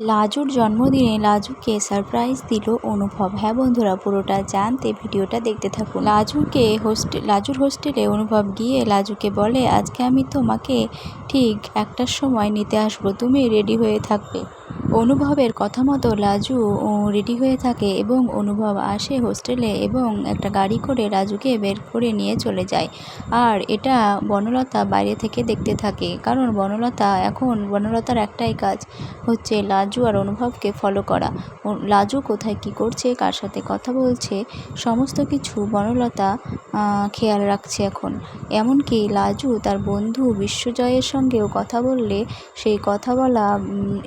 লাজুর জন্মদিনে লাজুকে সারপ্রাইজ দিল অনুভব। হ্যাঁ বন্ধুরা, পুরোটা জানতে ভিডিওটা দেখতে থাকুন। লাজুর হোস্টেলে অনুভব গিয়ে লাজুকে বলে, আজকে আমি তোমাকে ঠিক 1টার সময় নিতে আসবো, তুমি রেডি হয়ে থাকবে। অনুভবের কথা মতো লাজু রেডি হয়ে থাকে এবং অনুভব আসে হোস্টেলে এবং একটা গাড়ি করে লাজুকে বের করে নিয়ে চলে যায়। আর এটা বনলতা বাইরে থেকে দেখতে থাকে, কারণ বনলতার একটাই কাজ হচ্ছে লাজু আর অনুভবকে ফলো করা। লাজু কোথায় কি করছে, কার সাথে কথা বলছে, সমস্ত কিছু বনলতা খেয়াল রাখছে এখন। এমনকি লাজু তার বন্ধু বিশ্বজয়ের সঙ্গেও কথা বললে সেই কথা বলা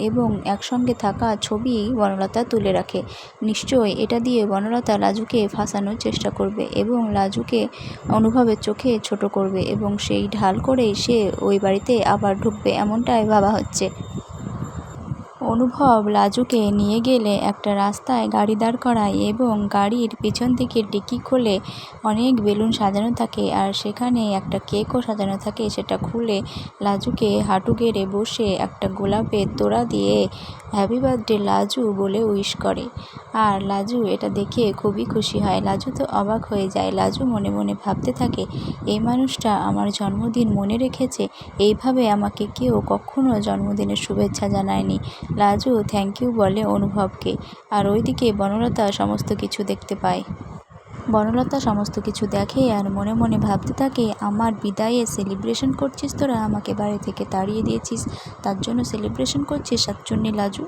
এবং একসঙ্গে থাকা ছবি বনলতা তুলে রাখে। নিশ্চয়ই এটা দিয়ে বনলতা লাজুকে ফাঁসানোর চেষ্টা করবে এবং লাজুকে অনুভবের চোখে ছোট করবে এবং সেই ঢাল করেই সে ওই বাড়িতে আবার ঢুকবে, এমনটাই ভাবা হচ্ছে। অনুভব লাজুকে নিয়ে গেলে একটা রাস্তায় গাড়ি দাঁড় করায় এবং গাড়ির পিছন দিকের ডিকি খোলে। অনেক বেলুন সাজানো থাকে আর সেখানে একটা কেকও সাজানো থাকে। সেটা খুলে লাজুকে হাঁটু গেড়ে বসে একটা গোলাপের তোড়া দিয়ে হ্যাপি বার্থডে লাজু বলে উইশ করে। আর লাজু এটা দেখে খুবই খুশি হয়। লাজু তো অবাক হয়ে যায়। লাজু মনে মনে ভাবতে থাকে, এই মানুষটা আমার জন্মদিন মনে রেখেছে, এইভাবে আমাকে কেউ কখনো জন্মদিনের শুভেচ্ছা জানায়নি। লাজু থ্যাংক ইউ বলে অনুভবকে। আর ওইদিকে বনলতা সমস্ত কিছু দেখতে পায়। বনলতা সমস্ত কিছু দেখে আর মনে মনে ভাবতে থাকে, আমার বিদায়ে সেলিব্রেশন করছিস তোরা, আমাকে বাড়ি থেকে তাড়িয়ে দিয়েছিস, তার জন্য সেলিব্রেশন করছিস শাকচুন্নি লাজু।